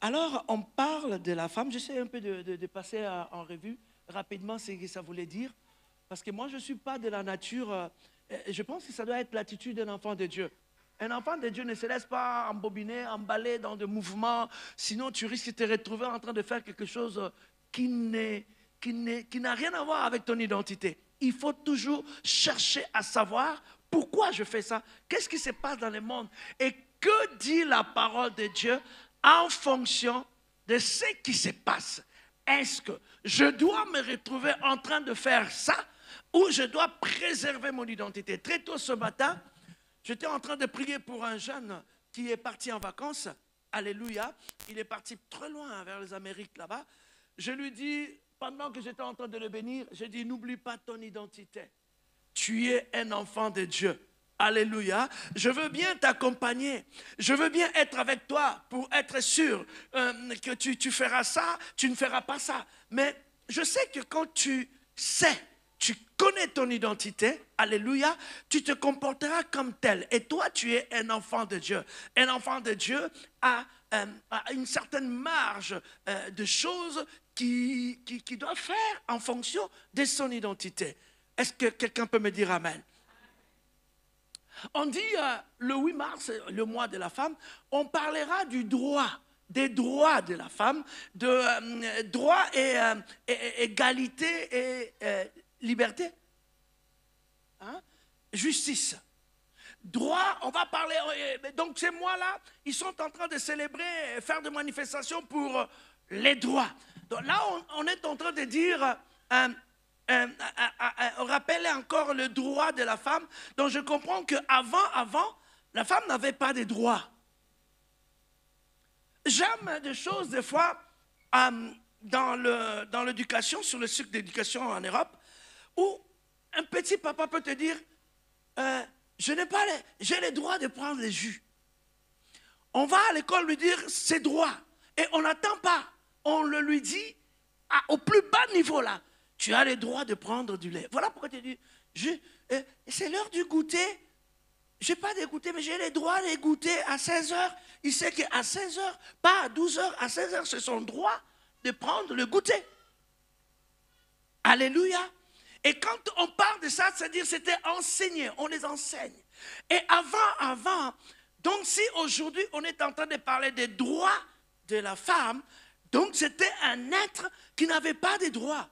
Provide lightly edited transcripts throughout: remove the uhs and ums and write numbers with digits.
Alors, on parle de la femme. J'essaie un peu de passer en revue rapidement ce que ça voulait dire. Parce que moi, je ne suis pas de la nature. Je pense que ça doit être l'attitude d'un enfant de Dieu. Un enfant de Dieu ne se laisse pas embobiner, emballer dans des mouvements. Sinon, tu risques de te retrouver en train de faire quelque chose qui n'a rien à voir avec ton identité. Il faut toujours chercher à savoir pourquoi je fais ça. Qu'est-ce qui se passe dans le monde? Et que dit la parole de Dieu en fonction de ce qui se passe? Est-ce que je dois me retrouver en train de faire ça ou je dois préserver mon identité? Très tôt ce matin, j'étais en train de prier pour un jeune qui est parti en vacances. Alléluia. Il est parti très loin vers les Amériques là-bas. Je lui dis, pendant que j'étais en train de le bénir, j'ai dit, n'oublie pas ton identité. Tu es un enfant de Dieu. Alléluia. Je veux bien t'accompagner. Je veux bien être avec toi pour être sûr que tu feras ça, tu ne feras pas ça. Mais je sais que quand tu sais, tu connais ton identité, alléluia, tu te comporteras comme tel. Et toi, tu es un enfant de Dieu. Un enfant de Dieu a une certaine marge de choses qu'il doit faire en fonction de son identité. Est-ce que quelqu'un peut me dire amen? On dit le 8 mars, le mois de la femme, on parlera du droit, des droits de la femme, de droit et égalité et liberté, hein? Justice. Droit, on va parler, donc ces mois-là, ils sont en train de célébrer, faire des manifestations pour les droits. Donc là, on est en train de dire... rappeler encore le droit de la femme. Donc je comprends qu'avant, la femme n'avait pas de droits. J'aime des choses des fois dans l'éducation, sur le cycle d'éducation en Europe, où un petit papa peut te dire j'ai le droit de prendre les jus. On va à l'école lui dire c'est droit et on n'attend pas. On le lui dit au plus bas niveau là. Tu as le droit de prendre du lait. Voilà pourquoi tu dis, c'est l'heure du goûter. Je n'ai pas de goûter, mais j'ai le droit de goûter à 16h. Il sait qu'à 16h, pas à 12h, à 16h, c'est son droit de prendre le goûter. Alléluia. Et quand on parle de ça, c'est-à-dire c'était enseigné, on les enseigne. Et avant, donc si aujourd'hui on est en train de parler des droits de la femme, donc c'était un être qui n'avait pas de droits.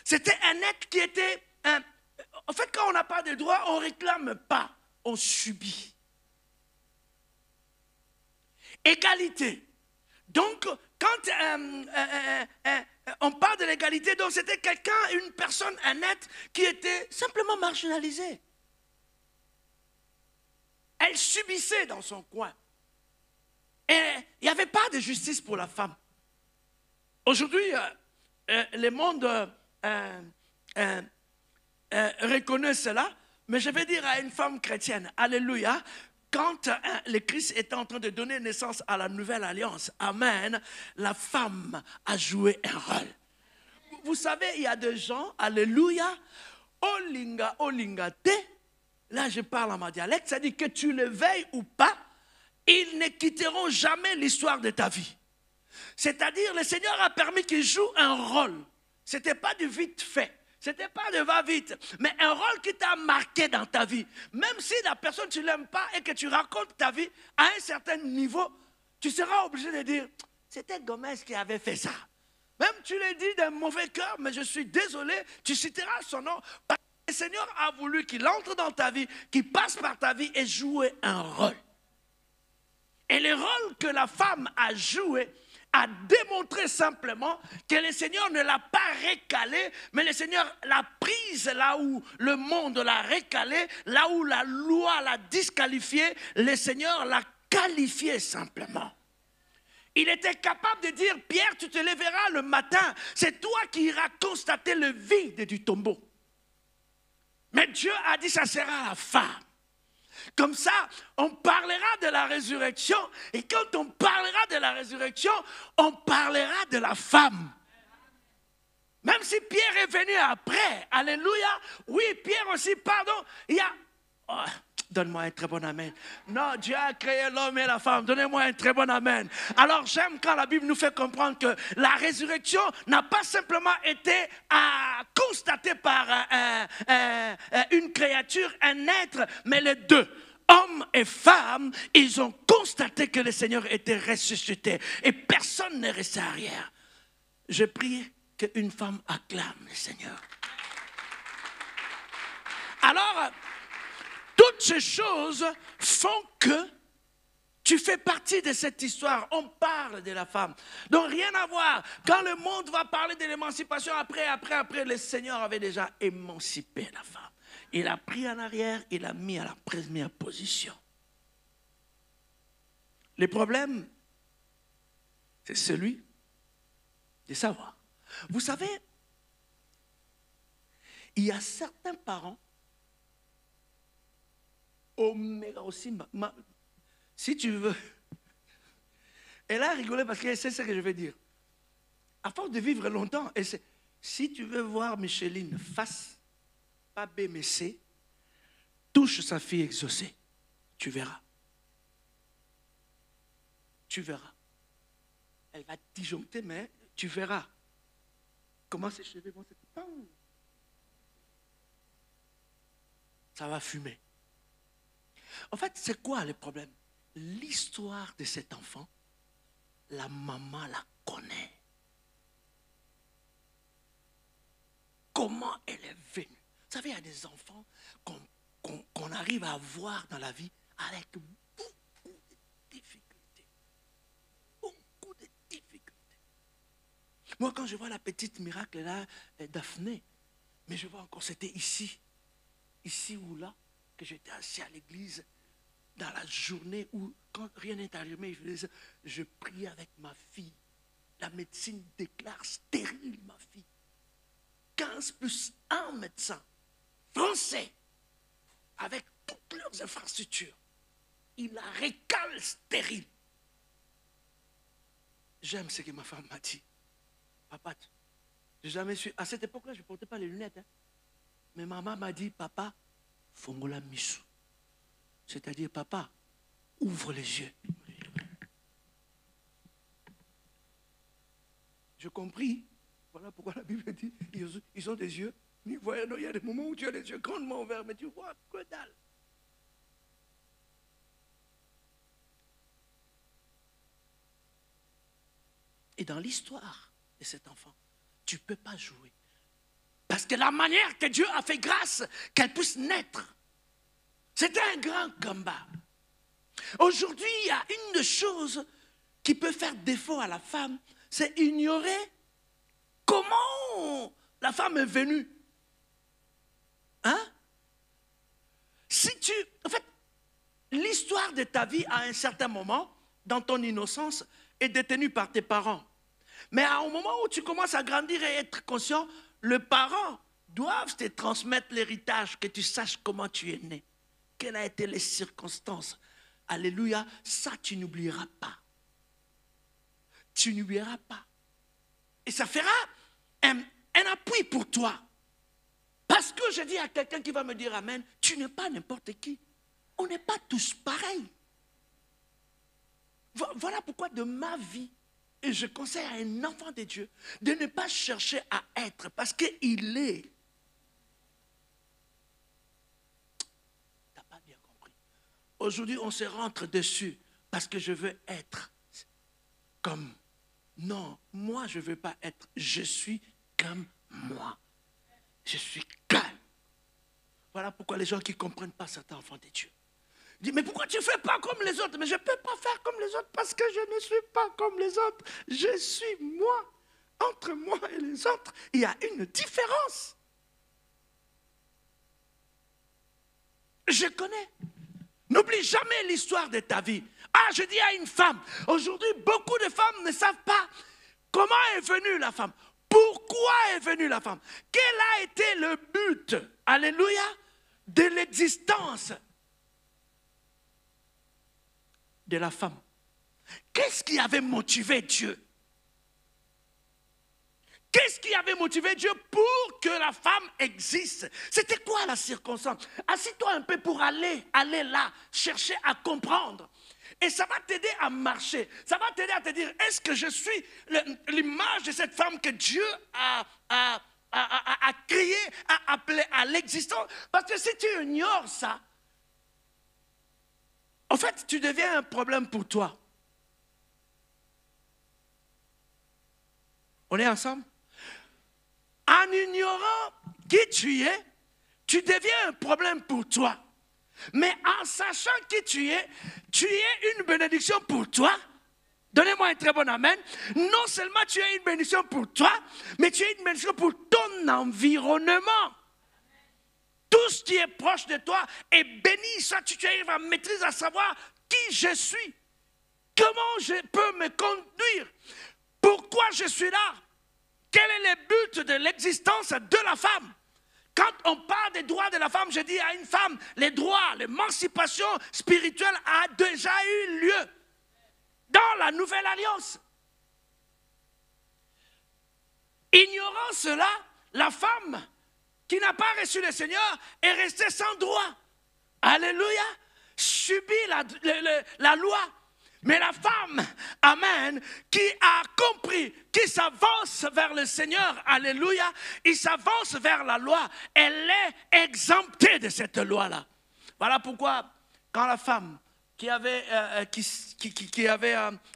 C'était un être qui était... en fait, quand on n'a pas de droits, on ne réclame pas, on subit. Égalité. Donc, quand on parle de l'égalité, donc c'était quelqu'un, une personne, un être qui était simplement marginalisé. Elle subissait dans son coin. Et il n'y avait pas de justice pour la femme. Aujourd'hui, le monde... reconnaît cela, mais je vais dire à une femme chrétienne, alléluia, quand le Christ était en train de donner naissance à la nouvelle alliance, amen, la femme a joué un rôle. Vous savez, il y a des gens, alléluia, olinga te, là je parle en ma dialecte, ça dit que tu le veuilles ou pas, ils ne quitteront jamais l'histoire de ta vie. C'est-à-dire, le Seigneur a permis qu'ils jouent un rôle. Ce n'était pas du vite fait, ce n'était pas de va-vite, mais un rôle qui t'a marqué dans ta vie. Même si la personne, tu ne l'aimes pas et que tu racontes ta vie à un certain niveau, tu seras obligé de dire, c'était Gomez qui avait fait ça. Même tu le dis d'un mauvais cœur, mais je suis désolé, tu citeras son nom. Parce que le Seigneur a voulu qu'il entre dans ta vie, qu'il passe par ta vie et jouer un rôle. Et le rôle que la femme a joué, a démontré simplement que le Seigneur ne l'a pas recalé, mais le Seigneur l'a prise là où le monde l'a recalé, là où la loi l'a disqualifié, le Seigneur l'a qualifié simplement. Il était capable de dire, Pierre, tu te lèveras le matin, c'est toi qui iras constater le vide du tombeau. Mais Dieu a dit, ça sera la femme. Comme ça, on parlera de la résurrection. Et quand on parlera de la résurrection, on parlera de la femme. Même si Pierre est venu après, alléluia, oui, Pierre aussi, pardon, il y a... Donne-moi un très bon amen. Non, Dieu a créé l'homme et la femme. Donnez-moi un très bon amen. Alors j'aime quand la Bible nous fait comprendre que la résurrection n'a pas simplement été constatée par une créature, un être, mais les deux. Hommes et femmes, ils ont constaté que le Seigneur était ressuscité. Et personne n'est resté arrière. Je prie qu'une femme acclame le Seigneur. Alors, toutes ces choses font que tu fais partie de cette histoire. On parle de la femme. Donc, rien à voir. Quand le monde va parler de l'émancipation, après, le Seigneur avait déjà émancipé la femme. Il a pris en arrière, il a mis à la première position. Le problème, c'est celui de savoir. Vous savez, il y a certains parents, aussi, si tu veux, elle a rigolé parce qu'elle sait ce que je vais dire. À force de vivre longtemps, elle sait, si tu veux voir Micheline face pas B mais C, touche sa fille exaucée, tu verras. Tu verras. Elle va disjoncter, mais tu verras. Comment ses cheveux vont se... Ça va fumer. En fait, c'est quoi le problème? L'histoire de cet enfant, la maman la connaît. Comment elle est venue? Vous savez, il y a des enfants qu'on arrive à voir dans la vie avec beaucoup de difficultés. Beaucoup de difficultés. Moi, quand je vois la petite miracle là, Daphné, mais je vois encore, c'était ici ou là, que j'étais assis à l'église, dans la journée où, quand rien n'est arrivé, je prie avec ma fille. La médecine déclare stérile ma fille. 15 plus 1 médecin français, avec toutes leurs infrastructures. Il la récale stérile. J'aime ce que ma femme m'a dit. Papa, j'ai jamais su. À cette époque-là, je ne portais pas les lunettes. Hein. Mais maman m'a dit, papa, fongola misu. C'est-à-dire, papa, ouvre les yeux. Je compris. Voilà pourquoi la Bible dit, ils ont des yeux. Il y a des moments où tu as les yeux grandement ouverts, mais tu vois que dalle. Et dans l'histoire de cet enfant, tu ne peux pas jouer. Parce que la manière que Dieu a fait grâce, qu'elle puisse naître, c'était un grand combat. Aujourd'hui, il y a une des choses qui peut faire défaut à la femme, c'est ignorer comment la femme est venue. Hein? En fait, l'histoire de ta vie à un certain moment, dans ton innocence, est détenue par tes parents. Mais à un moment où tu commences à grandir et être conscient, les parents doivent te transmettre l'héritage, que tu saches comment tu es né, quelles ont été les circonstances. Alléluia, ça tu n'oublieras pas. Tu n'oublieras pas. Et ça fera un appui pour toi. Parce que je dis à quelqu'un qui va me dire amen, tu n'es pas n'importe qui. On n'est pas tous pareils. Voilà pourquoi de ma vie, et je conseille à un enfant de Dieu de ne pas chercher à être parce qu'il est. Tu n'as pas bien compris. Aujourd'hui, on se rentre dessus parce que je veux être comme. Non, moi je ne veux pas être. Je suis comme moi. Je suis calme. Voilà pourquoi les gens qui ne comprennent pas certains enfants de Dieu disent, mais pourquoi tu ne fais pas comme les autres? Mais je ne peux pas faire comme les autres parce que je ne suis pas comme les autres. Je suis moi. Entre moi et les autres, il y a une différence. Je connais. N'oublie jamais l'histoire de ta vie. Ah, je dis à une femme, aujourd'hui, beaucoup de femmes ne savent pas comment est venue la femme. Pourquoi est venue la femme? Quel a été le but, alléluia, de l'existence de la femme? Qu'est-ce qui avait motivé Dieu? Qu'est-ce qui avait motivé Dieu pour que la femme existe? C'était quoi la circonstance? Assis-toi un peu pour aller là, chercher à comprendre. Et ça va t'aider à marcher. Ça va t'aider à te dire, est-ce que je suis l'image de cette femme que Dieu a créée, a appelée à l'existence? Parce que si tu ignores ça, en fait, tu deviens un problème pour toi. On est ensemble? En ignorant qui tu es, tu deviens un problème pour toi. Mais en sachant qui tu es une bénédiction pour toi. Donnez-moi un très bon amen. Non seulement tu es une bénédiction pour toi, mais tu es une bénédiction pour ton environnement. Tout ce qui est proche de toi est béni. Ça, tu arrives à maîtriser, à savoir qui je suis. Comment je peux me conduire. Pourquoi je suis là. Quel est le but de l'existence de la femme? Quand on parle des droits de la femme, je dis à une femme, les droits, l'émancipation spirituelle a déjà eu lieu dans la nouvelle alliance. Ignorant cela, la femme qui n'a pas reçu le Seigneur est restée sans droit. Alléluia. Subit la loi. Mais la femme, amen, qui a compris, qui s'avance vers le Seigneur, alléluia, il s'avance vers la loi, elle est exemptée de cette loi-là. Voilà pourquoi, quand la femme qui avait,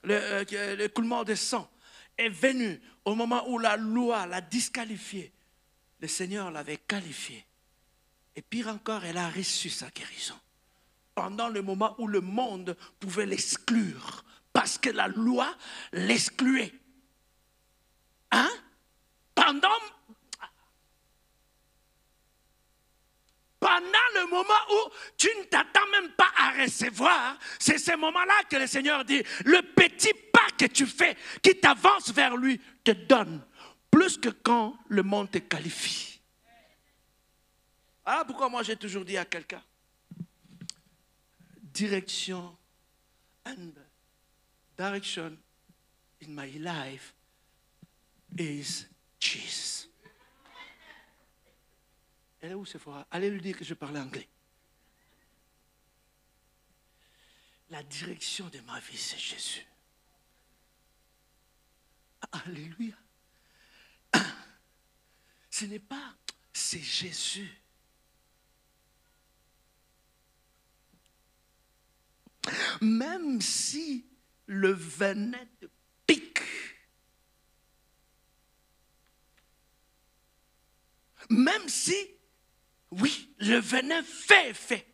le coulement de sang est venue au moment où la loi l'a disqualifiée, le Seigneur l'avait qualifiée. Et pire encore, elle a reçu sa guérison. Pendant le moment où le monde pouvait l'exclure, parce que la loi l'excluait. Hein? Pendant le moment où tu ne t'attends même pas à recevoir, c'est ce moment-là que le Seigneur dit, le petit pas que tu fais, qui t'avance vers lui, te donne plus que quand le monde te qualifie. Voilà pourquoi moi j'ai toujours dit à quelqu'un, direction and direction in my life is Jesus. Elle est où Sephora? Allez lui dire que je parlais anglais. La direction de ma vie, c'est Jésus. Alléluia. Ce n'est pas, c'est Jésus. Même si le venin te pique, même si, oui, le venin fait effet,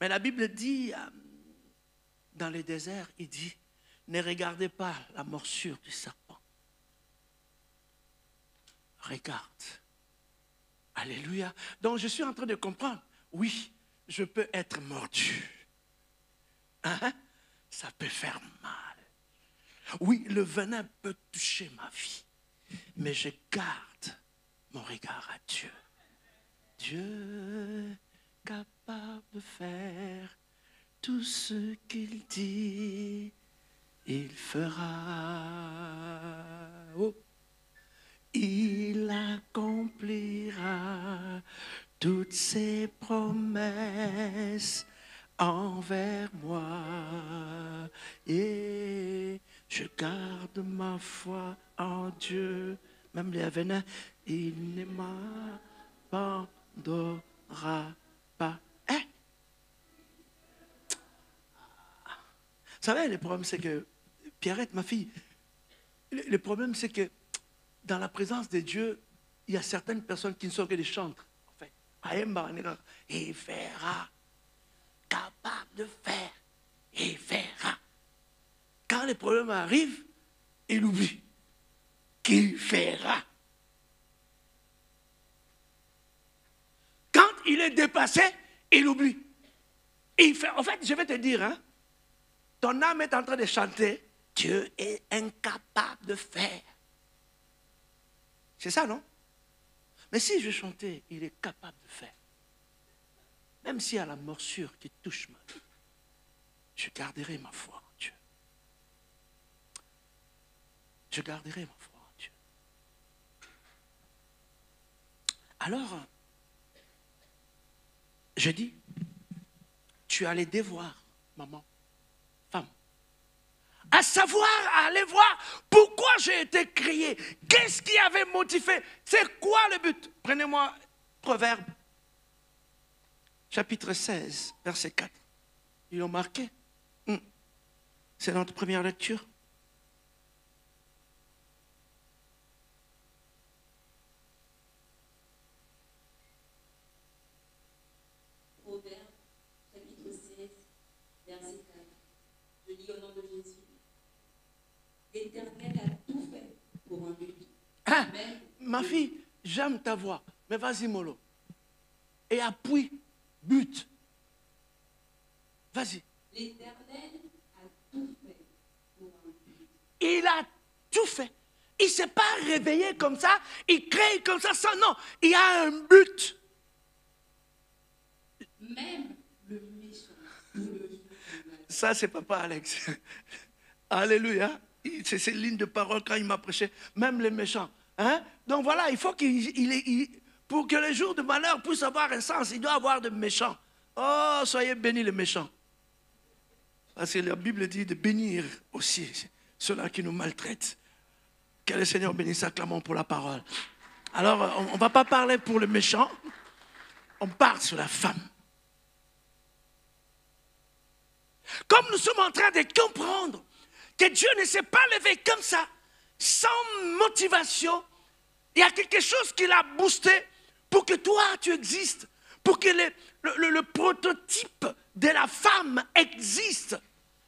mais la Bible dit, dans les déserts, il dit, ne regardez pas la morsure du serpent. Regarde. Alléluia. Donc je suis en train de comprendre, oui, je peux être mordu. Hein? Ça peut faire mal. Oui, le venin peut toucher ma vie. Mais je garde mon regard à Dieu. Dieu capable de faire tout ce qu'il dit, il fera. Oh. Il accomplira toutes ses promesses envers moi, et je garde ma foi en Dieu. Même les venins, il ne m'abandonnera pas. Hein? Vous savez, le problème c'est que, Pierrette, ma fille, le problème c'est que dans la présence de Dieu, il y a certaines personnes qui ne sont que des chantres. En fait, il fera. Capable de faire, il verra. Quand les problèmes arrivent, il oublie qu'il fera. Quand il est dépassé, il oublie. Il fait. En fait, je vais te dire, hein, ton âme est en train de chanter, Dieu est incapable de faire. C'est ça, non? Mais si je chantais, il est capable de faire. Même s'il y a la morsure qui touche ma vie, je garderai ma foi en Dieu. Je garderai ma foi en Dieu. Alors, je dis, tu as les devoirs, maman, femme. À savoir, à aller voir pourquoi j'ai été créé. Qu'est-ce qui avait motivé? C'est quoi le but? Prenez-moi Proverbe, chapitre 16, verset 4. Ils l'ont marqué. C'est notre première lecture. Proverbe, chapitre 16, verset 4. Je lis au nom de Jésus. L'Éternel a tout fait pour un but. Hein? Ma fille, j'aime ta voix, mais vas-y, mollo. Et appuie, but. Vas-y. L'Éternel a tout fait pour un but. Il a tout fait. Il ne s'est pas réveillé comme ça, il crée comme ça, sans non. Il a un but. Même le méchant. Ça, c'est papa Alex. Alléluia. C'est ces lignes de parole quand il m'a prêché. Même les méchants. Hein? Donc voilà, il faut pour que les jours de malheur puissent avoir un sens, il doit avoir de méchants. Oh, soyez bénis les méchants. Parce que la Bible dit de bénir aussi ceux-là qui nous maltraitent. Que le Seigneur bénisse, acclamons pour la parole. Alors, on ne va pas parler pour le méchant, on parle sur la femme. Comme nous sommes en train de comprendre que Dieu ne s'est pas levé comme ça, sans motivation, il y a quelque chose qui l'a boosté pour que toi, tu existes, pour que le prototype de la femme existe.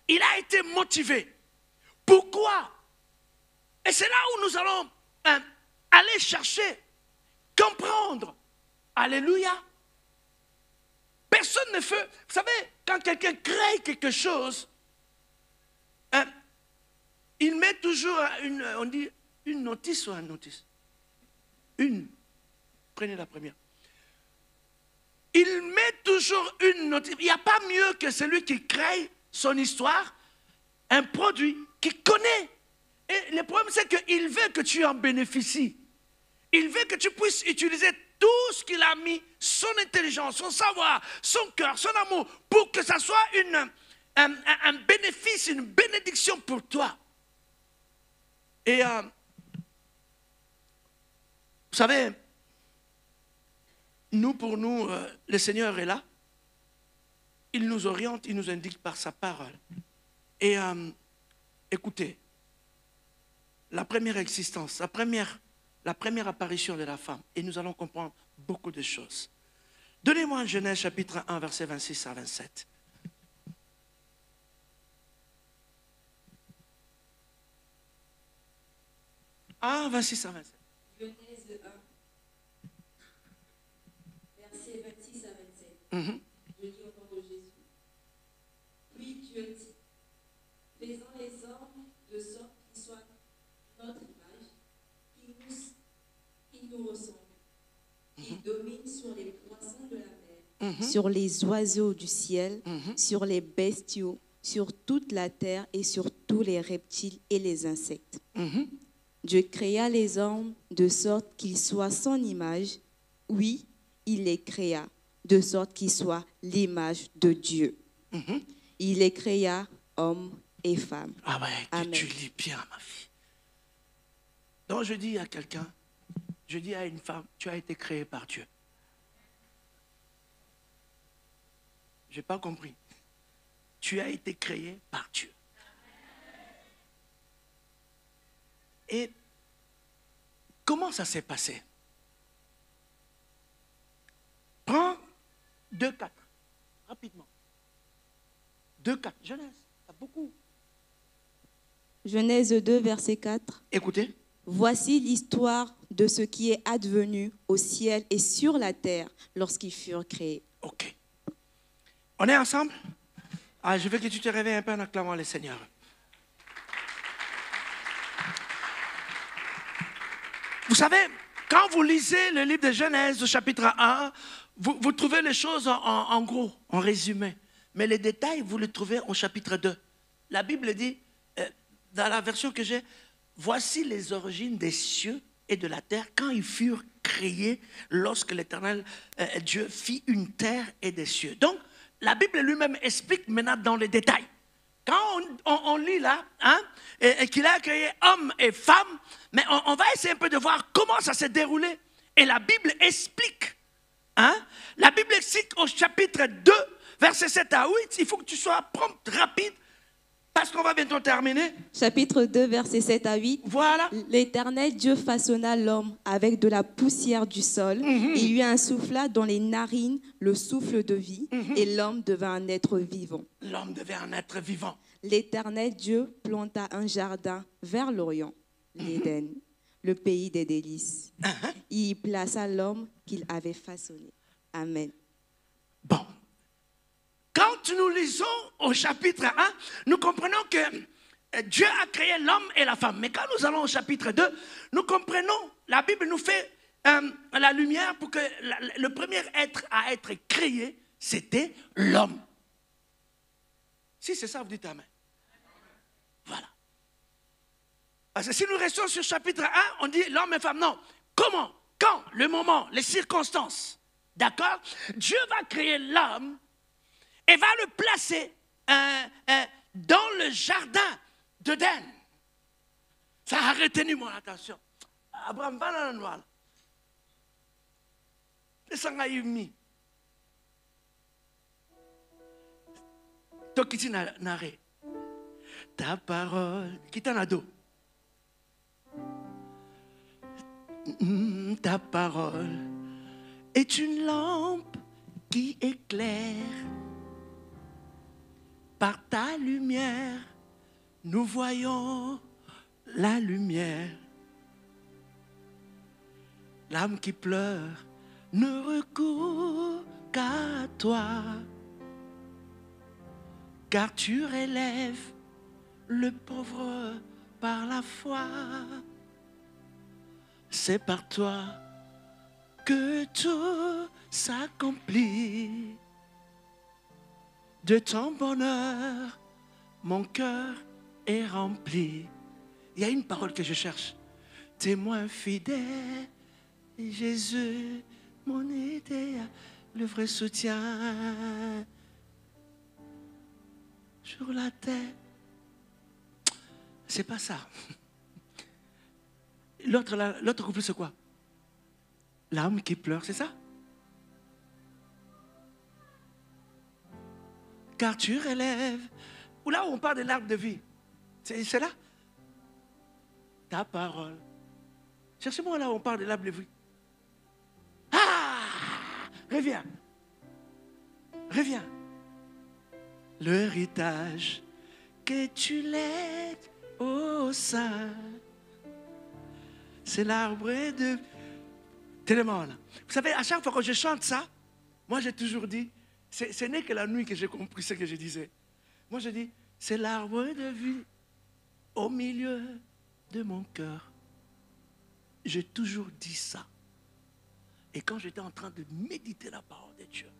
Il a été motivé. Pourquoi? Et c'est là où nous allons aller chercher, comprendre. Alléluia. Personne ne fait... Vous savez, quand quelqu'un crée quelque chose, il met toujours on dit une notice ou un notice? Prenez la première. Il met toujours une notice. Il n'y a pas mieux que celui qui crée son histoire, un produit qu'il connaît. Et le problème, c'est qu'il veut que tu en bénéficies. Il veut que tu puisses utiliser tout ce qu'il a mis, son intelligence, son savoir, son cœur, son amour, pour que ça soit un bénéfice, une bénédiction pour toi. Et vous savez, pour nous, le Seigneur est là. Il nous oriente, il nous indique par sa parole. Et écoutez, la première existence, la première apparition de la femme, et nous allons comprendre beaucoup de choses. Donnez-moi Genèse chapitre 1, verset 26 à 27. Ah, 26 à 27. Genèse 1, verset 26 à 27. Je lis au nom de Jésus. Puis Dieu dit, faisons les hommes de sorte qu'ils soient notre image, qui nous ressemblent. Ils dominent sur les poissons de la mer, sur les oiseaux du ciel, sur les bestiaux, sur toute la terre et sur tous les reptiles et les insectes. Dieu créa les hommes de sorte qu'ils soient son image. Oui, il les créa de sorte qu'ils soient l'image de Dieu. Il les créa hommes et femmes. Ah ouais, tu lis bien, ma fille. Donc je dis à quelqu'un, je dis à une femme, tu as été créée par Dieu. Je n'ai pas compris. Tu as été créée par Dieu. Et comment ça s'est passé? Prends 2,4, rapidement. 2,4, Genèse, t'as beaucoup. Genèse 2, verset 4. Écoutez. Voici l'histoire de ce qui est advenu au ciel et sur la terre lorsqu'ils furent créés. Ok. On est ensemble? Ah, je veux que tu te réveilles un peu en acclamant le Seigneur. Vous savez, quand vous lisez le livre de Genèse, au chapitre 1, vous trouvez les choses en gros, en résumé. Mais les détails, vous les trouvez au chapitre 2. La Bible dit, dans la version que j'ai, voici les origines des cieux et de la terre quand ils furent créé lorsque l'Éternel Dieu fit une terre et des cieux. Donc, la Bible lui-même explique maintenant dans les détails. Quand on lit là, hein, et qu'il a créé homme et femme, mais on va essayer un peu de voir comment ça s'est déroulé. Et la Bible explique. Hein, la Bible explique au chapitre 2, versets 7 à 8. Il faut que tu sois prompt, rapide, parce qu'on va bientôt terminer. Chapitre 2, versets 7 à 8. Voilà. L'Éternel Dieu façonna l'homme avec de la poussière du sol. Il lui insuffla dans les narines le souffle de vie, et l'homme devint un être vivant. L'homme devait un être vivant. L'Éternel Dieu planta un jardin vers l'Orient, l'Éden, le pays des délices. Il y plaça l'homme qu'il avait façonné. Amen. Bon. Quand nous lisons au chapitre 1, nous comprenons que Dieu a créé l'homme et la femme. Mais quand nous allons au chapitre 2, nous comprenons, la Bible nous fait la lumière pour que le premier être à être créé, c'était l'homme. Si c'est ça, vous dites amen. Voilà. Parce que si nous restons sur chapitre 1, on dit l'homme et femme. Non. Comment? Quand? Le moment, les circonstances. D'accord? Dieu va créer l'homme et va le placer dans le jardin d'Éden. Ça a retenu mon attention. Abraham, va dans la noire. Descends. Tokiti nare. Ta parole, qui t'en a dos? Ta parole est une lampe qui éclaire. Par ta lumière, nous voyons la lumière. L'âme qui pleure ne recourt qu'à toi, car tu relèves le pauvre par la foi. C'est par toi que tout s'accomplit. De ton bonheur, mon cœur est rempli. Il y a une parole que je cherche. Témoin fidèle, Jésus, mon idéal, le vrai soutien sur la terre. C'est pas ça. L'autre couplet, c'est quoi? L'âme qui pleure, c'est ça? Car tu relèves. Ou là où on parle de l'arbre de vie. C'est là? Ta parole. Cherchez-moi là où on parle de l'arbre de vie. Ah! Reviens. Reviens. L'héritage que tu lègues au sein. C'est l'arbre de... Tellement là. Vous savez, à chaque fois que je chante ça, moi j'ai toujours dit, ce n'est que la nuit que j'ai compris ce que je disais. Moi je dis, c'est l'arbre de vie au milieu de mon cœur. J'ai toujours dit ça. Et quand j'étais en train de méditer la parole de Dieu,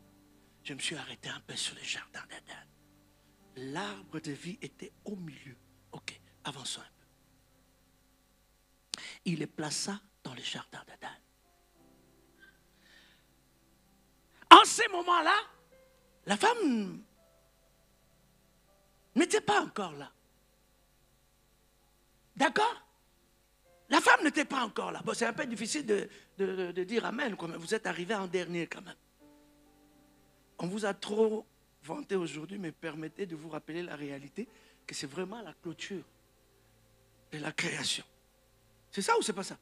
je me suis arrêté un peu sur le jardin d'Éden. L'arbre de vie était au milieu. Ok, avançons un peu. Il les plaça dans le jardin d'Éden. En ces moments-là, la femme n'était pas encore là. D'accord? La femme n'était pas encore là. Bon, c'est un peu difficile de dire amen, quand même. Vous êtes arrivé en dernier quand même. On vous a trop vanté aujourd'hui, mais permettez de vous rappeler la réalité, que c'est vraiment la clôture de la création. C'est ça ou c'est pas ça?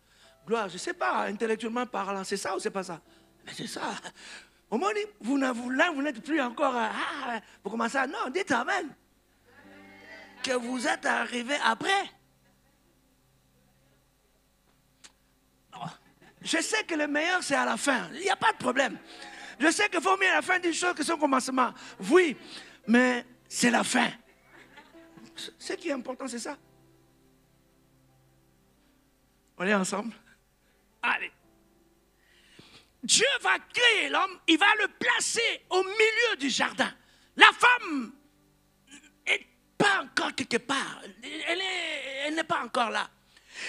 Gloire, je ne sais pas, intellectuellement parlant, c'est ça ou c'est pas ça? Mais c'est ça. Au moins, vous n'êtes plus encore... vous commencez à... Non, dites amen. Que vous êtes arrivé après. Je sais que le meilleur, c'est à la fin. Il n'y a pas de problème. Je sais qu'il faut mieux à la fin d'une chose que son commencement. Oui, mais c'est la fin. Ce qui est important, c'est ça. On est ensemble? Allez. Dieu va créer l'homme, il va le placer au milieu du jardin. La femme n'est pas encore quelque part. Elle n'est pas encore là.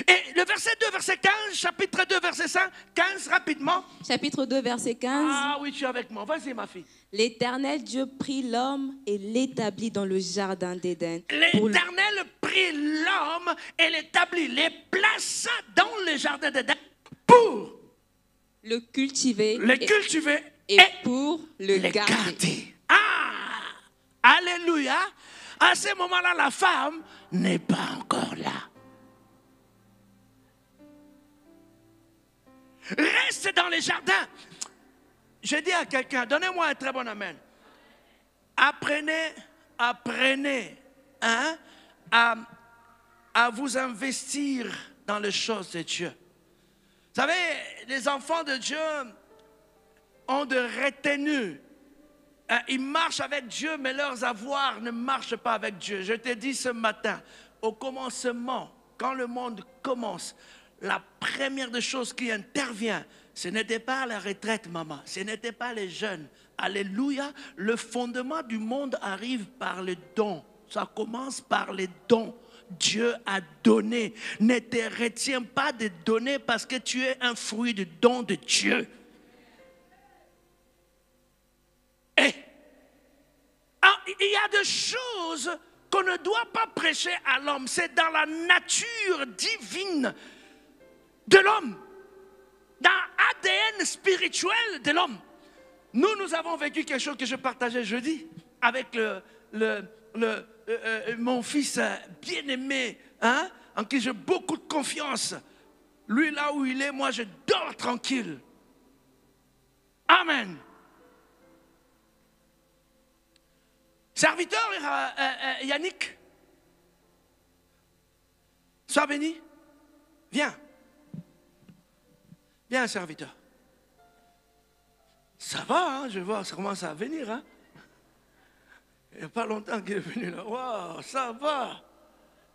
Et le verset 2, verset 15, chapitre 2, verset 5, 15, rapidement. Chapitre 2, verset 15. Ah oui, tu es avec moi. Vas-y, ma fille. L'Éternel Dieu prit l'homme et l'établit dans le jardin d'Éden. L'Éternel prit l'homme et l'établit, les plaça dans le jardin d'Éden pour le cultiver, et pour le garder. Ah, alléluia. À ce moment-là, la femme n'est pas encore là. Reste dans les jardins. Je dis à quelqu'un, donnez-moi un très bon amen. Apprenez hein, à vous investir dans les choses de Dieu. Vous savez, les enfants de Dieu ont de retenues. Ils marchent avec Dieu, mais leurs avoirs ne marchent pas avec Dieu. Je te dis ce matin, au commencement, quand le monde commence, la première des choses qui intervient, ce n'était pas la retraite, maman. Ce n'était pas les jeunes. Alléluia. Le fondement du monde arrive par les dons. Ça commence par les dons. Dieu a donné. Ne te retiens pas de donner parce que tu es un fruit du don de Dieu. Et il y a des choses qu'on ne doit pas prêcher à l'homme. C'est dans la nature divine de l'homme, dans l'ADN spirituel de l'homme. Nous avons vécu quelque chose que je partageais jeudi avec mon fils bien-aimé, hein, en qui j'ai beaucoup de confiance. Lui, là où il est, moi, je dors tranquille. Amen. Serviteur Yannick, sois béni. Viens. Viens, serviteur. Ça va, hein, je vois, ça commence à venir. Hein. Il n'y a pas longtemps qu'il est venu là. Waouh, ça va.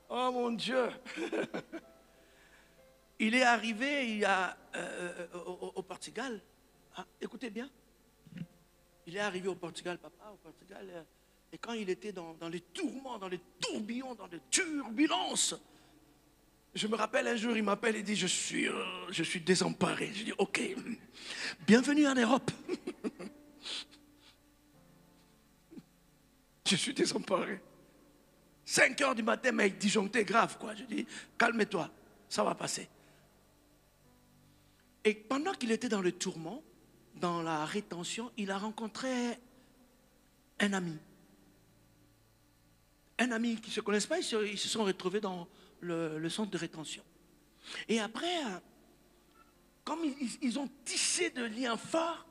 Oh mon Dieu. Il est arrivé au Portugal. Ah, écoutez bien. Il est arrivé au Portugal, papa, au Portugal. Et quand il était dans les tourments, dans les tourbillons, dans les turbulences, je me rappelle un jour, il m'appelle et dit, je suis désemparé. Je dis, ok, bienvenue en Europe. Je suis désemparé. 5 heures du matin, mais disjoncté grave, quoi. Je dis, calme-toi, ça va passer. Et pendant qu'il était dans le tourment, dans la rétention, il a rencontré un ami. Un ami qui ne se connaissent pas, ils se sont retrouvés dans le centre de rétention. Et après, comme ils ont tissé de liens forts,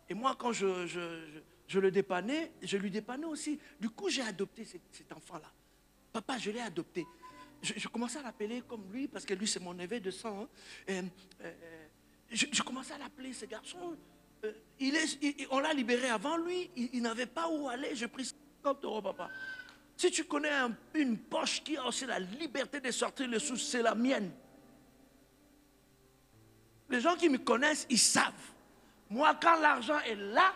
et moi quand je le dépannais, je lui dépannais aussi. Du coup, j'ai adopté cet enfant-là. Papa, je l'ai adopté. Je commençais à l'appeler comme lui, parce que lui, c'est mon neveu de sang. Hein. Je commençais à l'appeler, ce garçon. On l'a libéré avant lui, il n'avais pas où aller. J'ai pris 50 €, papa. Si tu connais une poche qui a aussi la liberté de sortir le sous, c'est la mienne. Les gens qui me connaissent, ils savent. Moi, quand l'argent est là,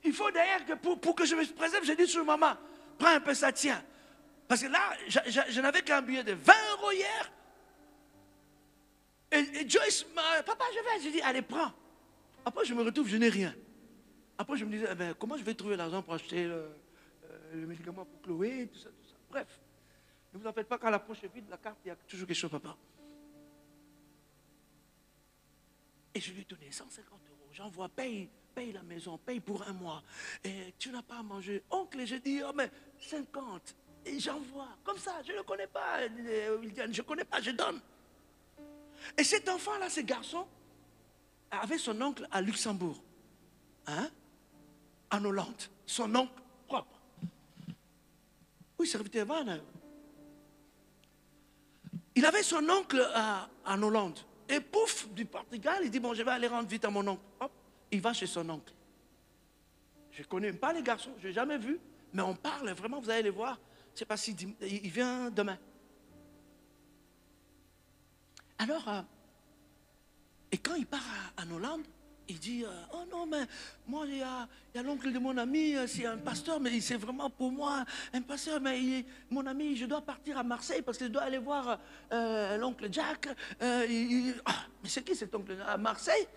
il faut d'ailleurs que pour que je me préserve, j'ai dit sur maman, prends un peu, ça tient. Parce que là, je n'avais qu'un billet de 20 € hier. Et Joyce, papa, je vais. J'ai dit, allez, prends. Après, je me retrouve, je n'ai rien. Après, je me disais, comment je vais trouver l'argent pour acheter le médicament pour Chloé, tout ça, tout ça. Bref, ne vous en faites pas, quand la poche est vide, la carte, il y a toujours quelque chose, papa. Et je lui ai donné 150 €. J'envoie, paye la maison, paye pour 1 mois. Et tu n'as pas à manger. Oncle, j'ai dit, oh mais 50. Et j'envoie. Comme ça, je ne le connais pas, William, je ne connais pas, je donne. Et cet enfant-là, ce garçon, avait son oncle à Luxembourg. Hein? En Hollande. Son oncle propre. Oui, serviteur Van. Il avait son oncle en Hollande. Et pouf, du Portugal, il dit, bon, je vais aller rendre vite à mon oncle. Hop, il va chez son oncle. Je ne connais pas les garçons, je n'ai jamais vu, mais on parle vraiment, vous allez les voir. Je ne sais pas s'il il vient demain. Alors, et quand il part en Hollande, Il dit, oh non, mais moi, il y a l'oncle de mon ami, c'est un pasteur, mais c'est vraiment pour moi un pasteur, mais mon ami, je dois partir à Marseille parce que je dois aller voir l'oncle Jack. Mais c'est qui cet oncle à Marseille?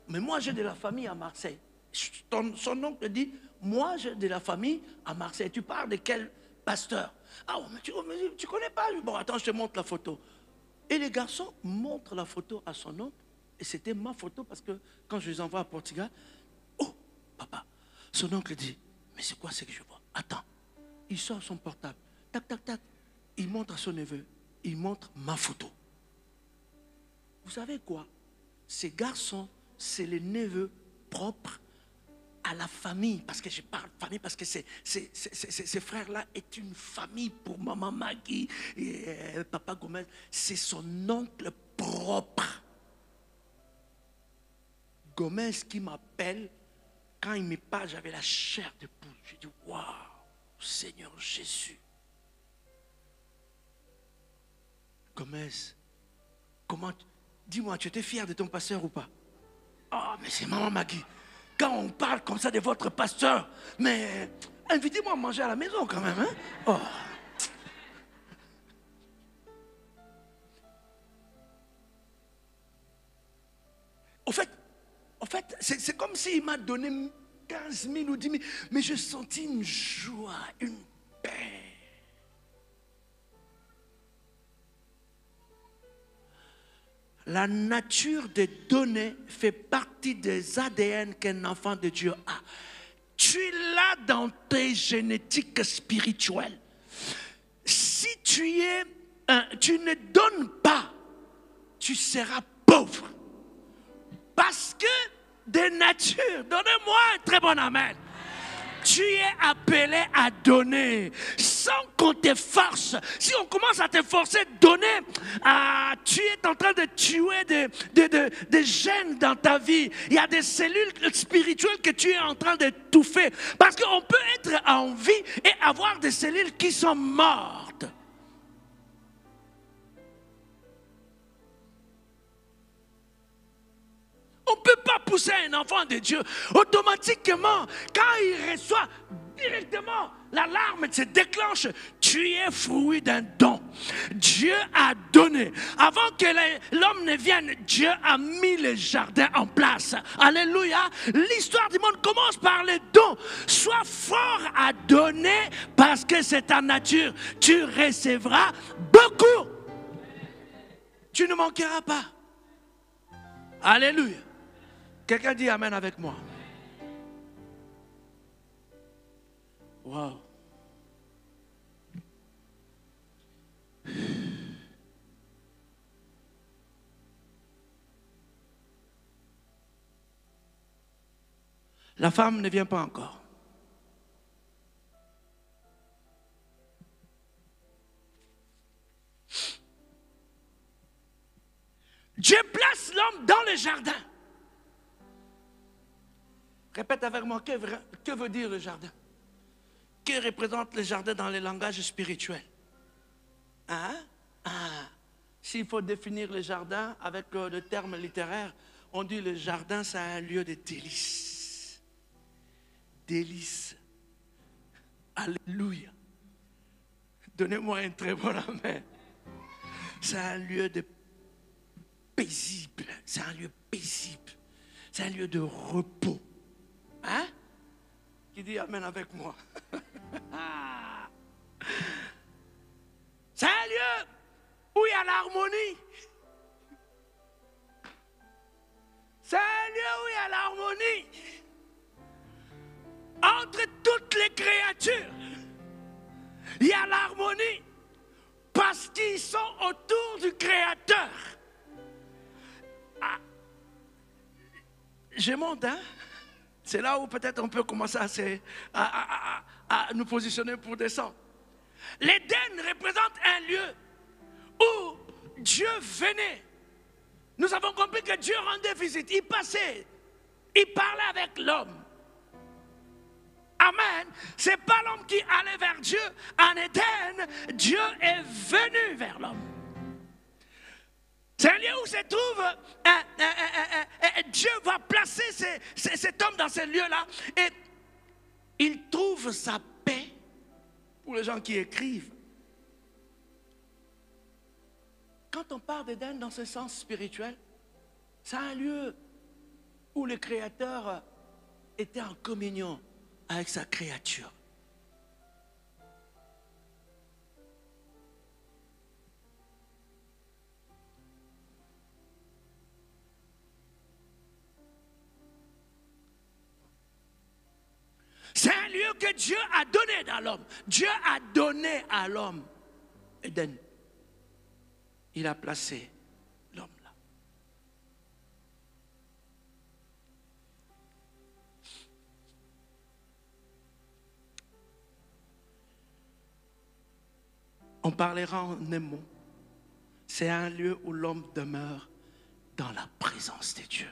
Mais moi, j'ai de la famille à Marseille. Son oncle dit, moi, j'ai de la famille à Marseille. Tu parles de quel pasteur? Ah, mais tu connais pas? Bon, attends, je te montre la photo. Et les garçons montrent la photo à son oncle. Et c'était ma photo parce que quand je les envoie à Portugal, oh, papa, son oncle dit, mais c'est quoi ce que je vois? Attends, il sort son portable, tac, tac, tac, il montre à son neveu, il montre ma photo. Vous savez quoi? Ces garçons, c'est les neveux propres à la famille, parce que je parle famille, parce que ces frères-là est une famille pour maman Maggie et papa Gomez, c'est son oncle propre. Gomez qui m'appelle, quand il me parle, j'avais la chair de poule. Je dis, waouh, Seigneur Jésus. Gomez, comment, dis-moi, tu étais fier de ton pasteur ou pas? Oh, mais c'est maman Maggie. Quand on parle comme ça de votre pasteur, mais invitez-moi à manger à la maison quand même, hein? Oh. En fait, c'est comme s'il m'a donné 15 000 ou 10 000, mais j'ai senti une joie, une paix. La nature de donner fait partie des ADN qu'un enfant de Dieu a. Tu l'as dans tes génétiques spirituelles. Si tu ne donnes pas, tu seras pauvre. Parce que de nature, donnez-moi un très bon amen. Tu es appelé à donner sans qu'on te force. Si on commence à te forcer de donner, tu es en train de tuer des gènes dans ta vie. Il y a des cellules spirituelles que tu es en train d'étouffer. Parce qu'on peut être en vie et avoir des cellules qui sont mortes. On ne peut pas pousser un enfant de Dieu. Automatiquement, quand il reçoit directement, l'alarme se déclenche. Tu es fruit d'un don. Dieu a donné. Avant que l'homme ne vienne, Dieu a mis le jardin en place. Alléluia. L'histoire du monde commence par les dons. Sois fort à donner parce que c'est ta nature. Tu recevras beaucoup. Tu ne manqueras pas. Alléluia. Quelqu'un dit amen avec moi. Wow. La femme ne vient pas encore. Dieu place l'homme dans le jardin. Répète avec moi, que veut dire le jardin? Que représente le jardin dans le langage spirituel? Hein? S'il faut définir le jardin avec le terme littéraire, on dit le jardin, c'est un lieu de délice. Délice. Alléluia. Donnez-moi un très bon amen. C'est un lieu de paisible. C'est un lieu paisible. C'est un lieu de repos. Hein? Qui dit amen avec moi? C'est un lieu où il y a l'harmonie. C'est un lieu où il y a l'harmonie entre toutes les créatures. Il y a l'harmonie parce qu'ils sont autour du Créateur. Je monte, hein? C'est là où peut-être on peut commencer à nous positionner pour descendre. L'Éden représente un lieu où Dieu venait. Nous avons compris que Dieu rendait visite. Il passait. Il parlait avec l'homme. Amen. Ce n'est pas l'homme qui allait vers Dieu. En Éden, Dieu est venu vers l'homme. C'est un lieu où se trouve, Dieu va placer cet homme dans ce lieu-là et il trouve sa paix pour les gens qui écrivent. Quand on parle d'Éden dans ce sens spirituel, c'est un lieu où le Créateur était en communion avec sa créature. C'est un lieu que Dieu a donné dans l'homme. Dieu a donné à l'homme Éden. Il a placé l'homme là. On parlera en un mot. C'est un lieu où l'homme demeure dans la présence de Dieu.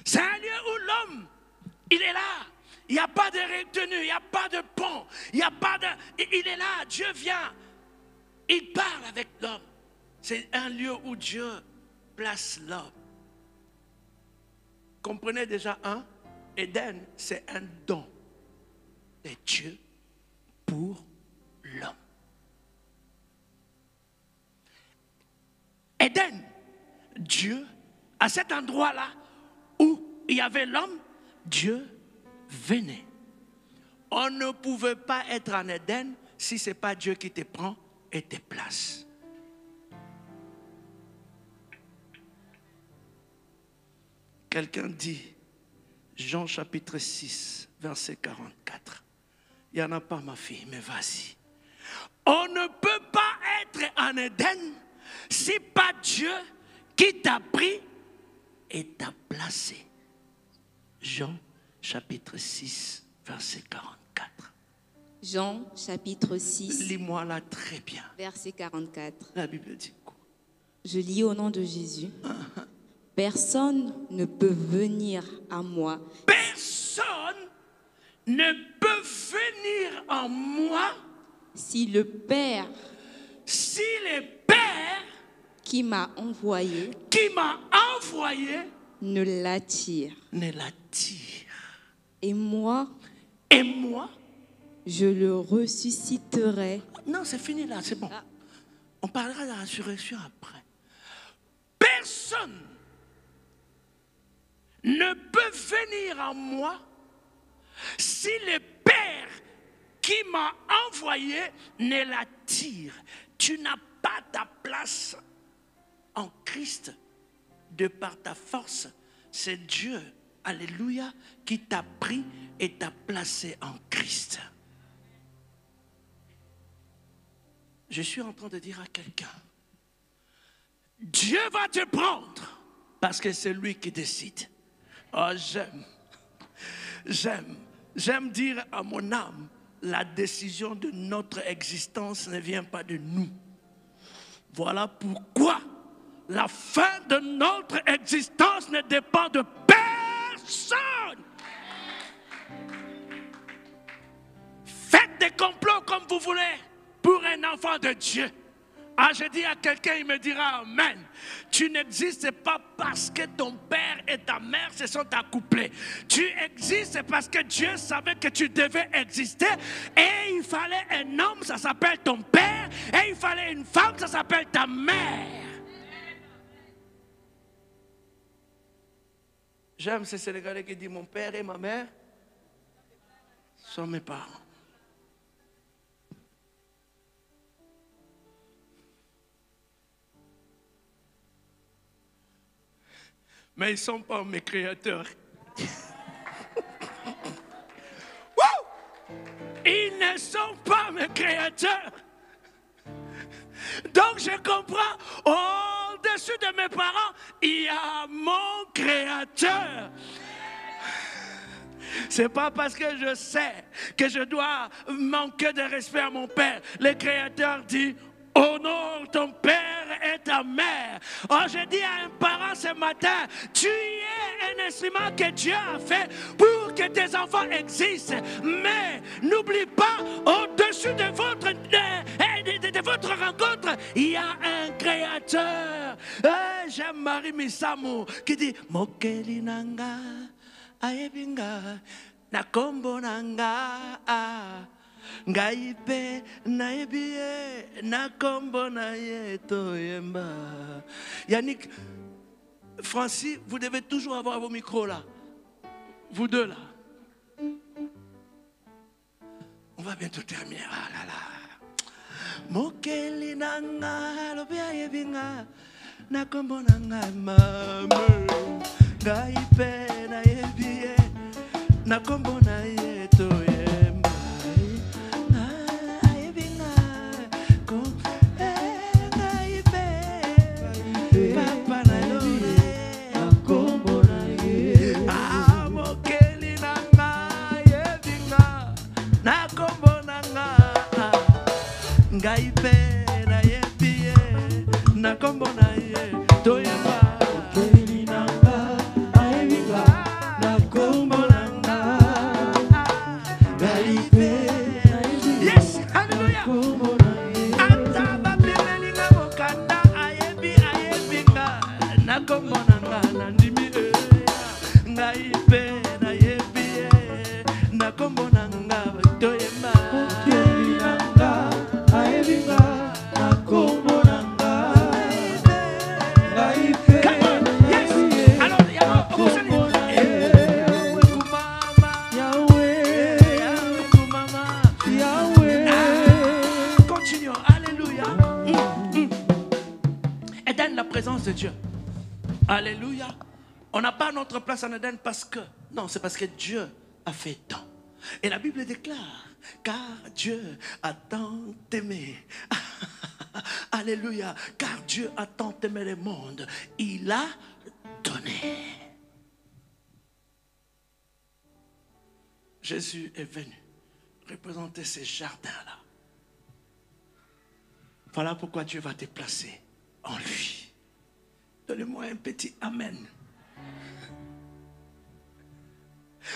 C'est un lieu où l'homme, il est là. Il n'y a pas de retenue, il n'y a pas de pont, il n'y a pas de... Il est là, Dieu vient. Il parle avec l'homme. C'est un lieu où Dieu place l'homme. Comprenez déjà, Éden, c'est un don de Dieu pour l'homme. Éden, Dieu, à cet endroit-là, où il y avait l'homme, Dieu venait. On ne pouvait pas être en Éden si ce n'est pas Dieu qui te prend et te place. Quelqu'un dit, Jean chapitre 6, verset 44. Il n'y en a pas, ma fille, mais vas-y. On ne peut pas être en Éden si pas Dieu qui t'a pris et t'a placé. Jean chapitre 6, verset 44. Jean chapitre 6. Lis-moi là très bien. Verset 44. La Bible dit quoi? Je lis au nom de Jésus. Personne ne peut venir à moi. Personne ne peut venir à moi Si le Père qui m'a envoyé ne l'attire. Et moi, je le ressusciterai. Non, c'est fini là, c'est bon. On parlera de la résurrection après. Personne ne peut venir à moi si le Père qui m'a envoyé ne l'attire. Tu n'as pas ta place en Christ de par ta force. C'est Dieu, alléluia, qui t'a pris et t'a placé en Christ. Je suis en train de dire à quelqu'un, Dieu va te prendre parce que c'est lui qui décide. Oh, j'aime dire à mon âme, la décision de notre existence ne vient pas de nous. Voilà pourquoi la fin de notre existence ne dépend de personne. Faites des complots comme vous voulez pour un enfant de Dieu. Ah, je dis à quelqu'un, il me dira Amen. Tu n'existes pas parce que ton père et ta mère se sont accouplés. Tu existes parce que Dieu savait que tu devais exister. Et il fallait un homme, ça s'appelle ton père. Et il fallait une femme, ça s'appelle ta mère. J'aime ces Sénégalais qui disent mon père et ma mère sont mes parents. Mais ils ne sont pas mes créateurs. Ils ne sont pas mes créateurs. Donc je comprends, au-dessus de mes parents, il y a mon créateur. C'est pas parce que je sais que je dois manquer de respect à mon père. Le créateur dit, honore ton père et ta mère. Oh, je dis à un parent ce matin, tu es un instrument que Dieu a fait pour que tes enfants existent. Mais n'oublie pas, au-dessus l'issue de votre rencontre, il y a un créateur. J'aime Marie Misamo qui dit Mokeli nanga, aebinga, nakombo nanga, ngaipe, naebie, nakombo naye toyemba. Yannick, Francis, vous devez toujours avoir vos micros là. Vous deux là. On va bientôt terminer. Ah là là. Mokeli nanga lobia yebinga nakombo nanga mame ngaipe na yebie nakombo na yeto yemba yebinga ko ngaipe papa na yoye nakombo na ye mokeli nanga yebinga nakombo nanga ngaipe na yepie na kombo na ye toyeba keli nanga ayebiga na kombo nanga ngaipe yes hallelujah ata babemelinga mokanda ayebinga na kombo nanga na ndimi ngaipe na yepie na kombo nanga toyeba keli nanga de Dieu. Alléluia. On n'a pas notre place en Éden parce que, non, c'est parce que Dieu a fait tant. Et la Bible déclare, car Dieu a tant aimé. Alléluia. Car Dieu a tant aimé le monde. Il a donné. Jésus est venu représenter ces jardins-là. Voilà pourquoi Dieu va te placer en lui. Donnez-moi un petit amen.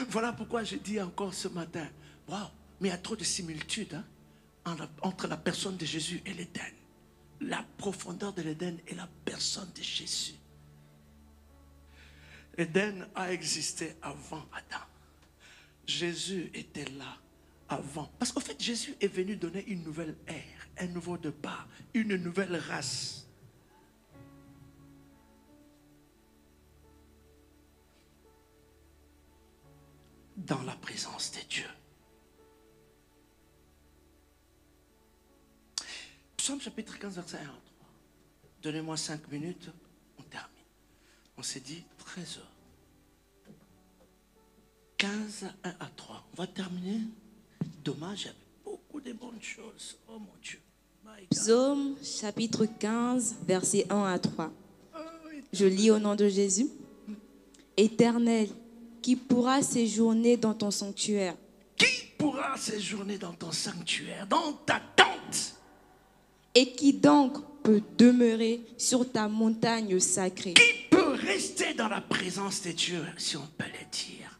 Voilà pourquoi je dis encore ce matin, waouh, mais il y a trop de similitudes entre la personne de Jésus et l'Éden. La profondeur de l'Éden et la personne de Jésus. L'Éden a existé avant Adam. Jésus était là avant. Parce qu'en fait, Jésus est venu donner une nouvelle ère, un nouveau départ, une nouvelle race. Dans la présence de Dieu. Psaume chapitre 15, verset 1 à 3. Donnez-moi 5 minutes, on termine. On s'est dit 13 heures. 15, 1 à 3. On va terminer. Dommage, il y avait beaucoup de bonnes choses. Oh mon Dieu. Psaume chapitre 15, verset 1 à 3. Je lis au nom de Jésus. Éternel, qui pourra séjourner dans ton sanctuaire? Qui pourra séjourner dans ton sanctuaire, dans ta tente? Et qui donc peut demeurer sur ta montagne sacrée? Qui peut rester dans la présence de Dieu, si on peut le dire?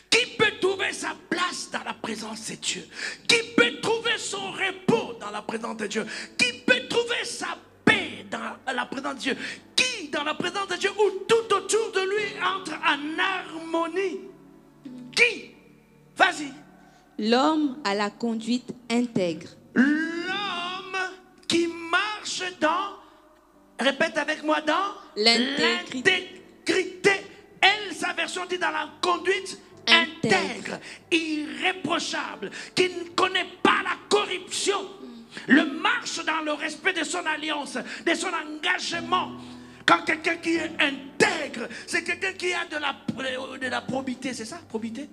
Qui peut trouver sa place dans la présence de Dieu? Qui peut trouver son repos dans la présence de Dieu? Qui peut trouver sa paix dans la présence de Dieu? Qui, dans la présence de Dieu, ou tout autour de lui, entre en harmonie? Qui? Vas-y. L'homme à la conduite intègre. L'homme qui marche dans, répète avec moi, dans l'intégrité. Elle, sa version dit dans la conduite intègre, irréprochable, qui ne connaît pas la corruption. Le marche dans le respect de son alliance, de son engagement. Quand quelqu'un qui est intègre, c'est quelqu'un qui a de la probité, c'est ça, probité?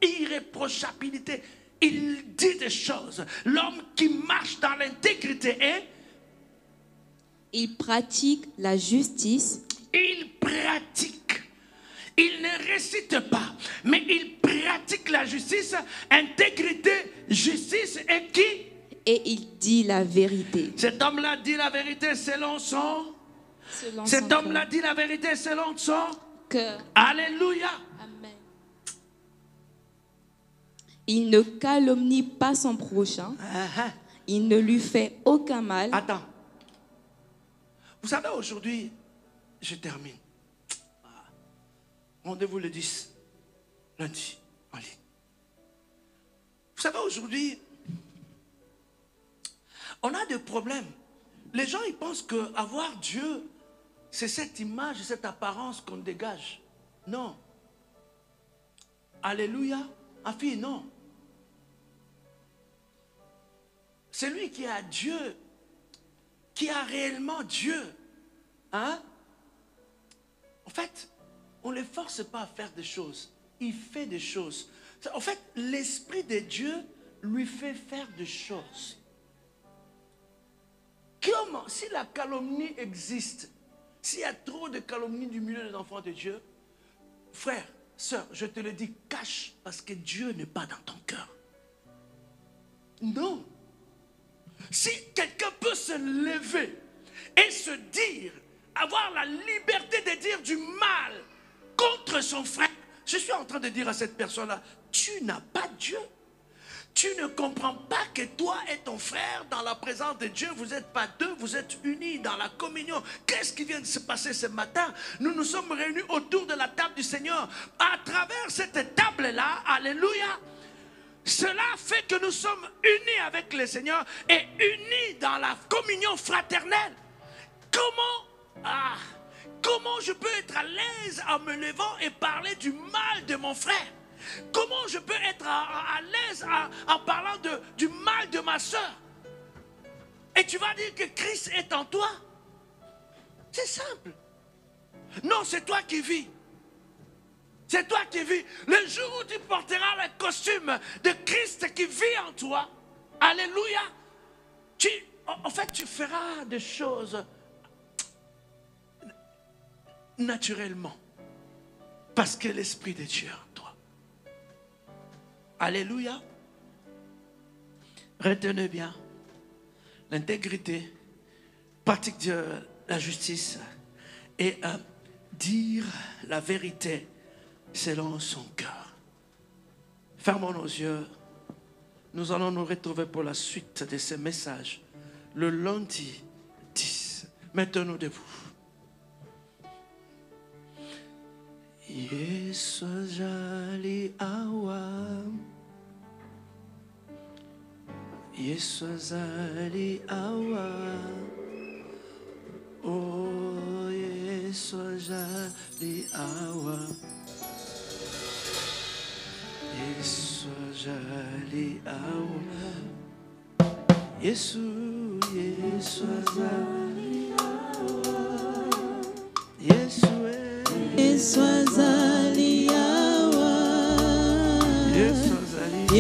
Irréprochabilité. Il dit des choses. L'homme qui marche dans l'intégrité est... Il pratique la justice. Il pratique. Il ne récite pas, mais il pratique la justice, intégrité, justice et qui? Et il dit la vérité. Cet homme-là dit la vérité selon son... Cet homme-là dit la vérité selon son cœur. Alléluia. Amen. Il ne calomnie pas son prochain. Il ne lui fait aucun mal. Attends. Vous savez, aujourd'hui, je termine. Rendez-vous le 10, lundi, en ligne. Vous savez, aujourd'hui, on a des problèmes. Les gens, ils pensent qu'avoir Dieu, c'est cette image, cette apparence qu'on dégage. Non. Alléluia. Ma fille, non. Celui qui a Dieu, qui a réellement Dieu, hein? En fait, on ne les force pas à faire des choses. Il fait des choses. En fait, l'Esprit de Dieu lui fait faire des choses. Comment, si la calomnie existe, s'il y a trop de calomnie du milieu des enfants de Dieu, frère, sœur, je te le dis, cache, parce que Dieu n'est pas dans ton cœur. Non. Si quelqu'un peut se lever et se dire, avoir la liberté de dire du mal contre son frère, je suis en train de dire à cette personne-là, tu n'as pas Dieu. Tu ne comprends pas que toi et ton frère, dans la présence de Dieu, vous n'êtes pas deux, vous êtes unis dans la communion. Qu'est-ce qui vient de se passer ce matin? Nous nous sommes réunis autour de la table du Seigneur. À travers cette table-là, alléluia, cela fait que nous sommes unis avec le Seigneur et unis dans la communion fraternelle. Comment je peux être à l'aise en me levant et parler du mal de mon frère? Comment je peux être à l'aise en parlant du mal de ma soeur? Et tu vas dire que Christ est en toi? C'est simple. Non, c'est toi qui vis. C'est toi qui vis. Le jour où tu porteras le costume de Christ qui vit en toi, alléluia, en fait, tu feras des choses naturellement. Parce que l'Esprit de Dieu est en toi. Alléluia. Retenez bien. L'intégrité, pratique de la justice et dire la vérité selon son cœur. Fermons nos yeux. Nous allons nous retrouver pour la suite de ces messages le lundi 10. Mettons-nous debout. Yesu azali awa, Yesu azali awa, oh Yesu azali awa, Yesu azali awa, Yesu azali awa, Yesu Yesu azali awa,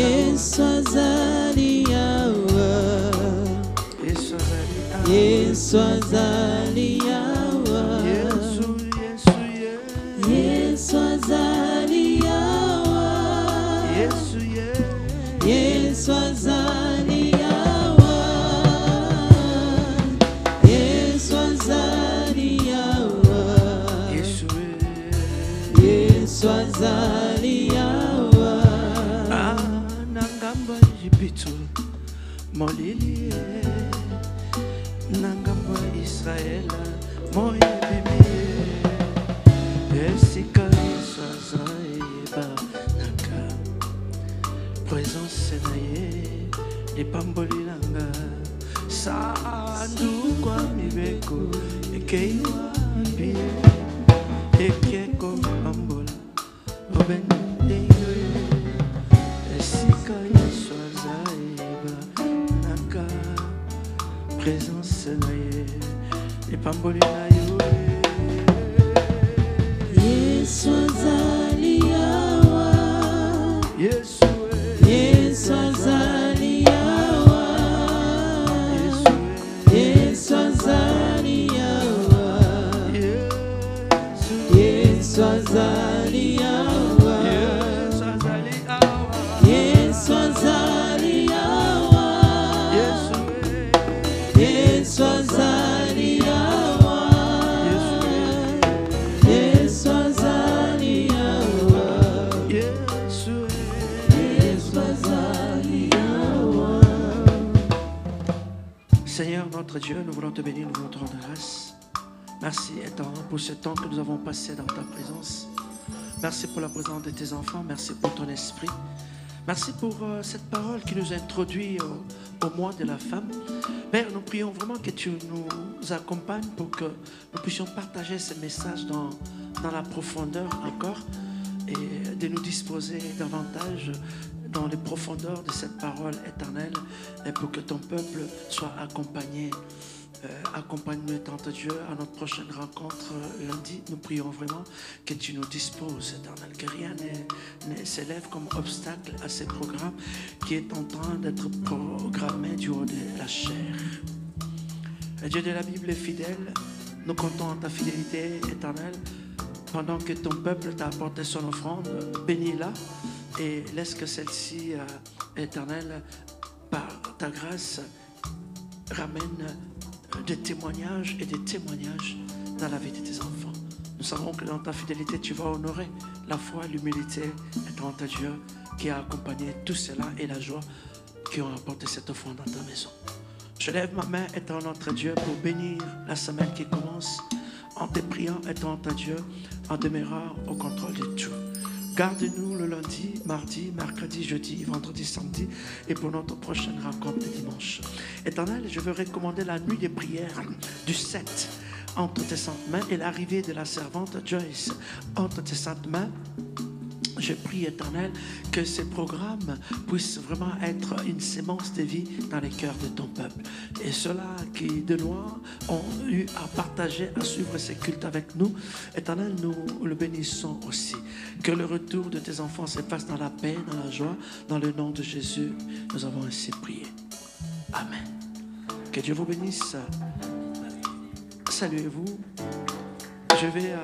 Yesu azali awa, Yesu azali awa, Yesu azali awa, Yesu azali awa, Yesu azali awa, Yesu azali awa. Nangamba jibitu molili nangamba Israela moye bibi esika Yesu azayeba naka présence na ye lipamboli nanga sandu kwa mibeko ekeiwa mbi ekeko pambola obende esika Yesu azayeba naka présence na ye epamboli na yo Yesu azali awa, Yesu Yesu azali awa, Yesu azali awa, Yesu azali awa, Yesu azali awa, Yesu azali awa, Yesu azali Seigneur, notre Dieu, nous voulons te bénir, nous voulons te rendre grâce. Merci, éternel, pour ce temps que nous avons passé dans ta présence. Merci pour la présence de tes enfants. Merci pour ton esprit. Merci pour cette parole qui nous introduit au mois de la femme. Père, nous prions vraiment que tu nous accompagnes pour que nous puissions partager ce message dans la profondeur encore et de nous disposer davantage dans les profondeurs de cette parole éternelle et pour que ton peuple soit accompagné. Accompagne-nous, Tante Dieu, à notre prochaine rencontre lundi. Nous prions vraiment que tu nous disposes, éternel, que rien ne s'élève comme obstacle à ce programme qui est en train d'être programmé du haut de la chair. Le Dieu de la Bible est fidèle. Nous comptons en ta fidélité éternelle. Pendant que ton peuple t'a apporté son offrande, bénis-la et laisse que celle-ci, éternelle, par ta grâce, ramène des témoignages et des témoignages dans la vie de tes enfants. Nous savons que dans ta fidélité, tu vas honorer la foi, l'humilité et ton Dieu qui a accompagné tout cela et la joie qui ont apporté cette offrande dans ta maison. Je lève ma main, étant notre Dieu, pour bénir la semaine qui commence en te priant, étant ta Dieu, en demeurant au contrôle de tout. Garde-nous le lundi, mardi, mercredi, jeudi, vendredi, samedi et pour notre prochaine rencontre de dimanche. Éternel, je veux recommander la nuit des prières du 7 entre tes saintes mains et l'arrivée de la servante Joyce entre tes saintes mains. Je prie, Éternel, que ces programmes puissent vraiment être une sémence de vie dans les cœurs de ton peuple. Et ceux-là qui, de loin, ont eu à partager, à suivre ces cultes avec nous, Éternel, nous le bénissons aussi. Que le retour de tes enfants se fasse dans la paix, dans la joie, dans le nom de Jésus. Nous avons ainsi prié. Amen. Que Dieu vous bénisse. Saluez-vous. Je vais...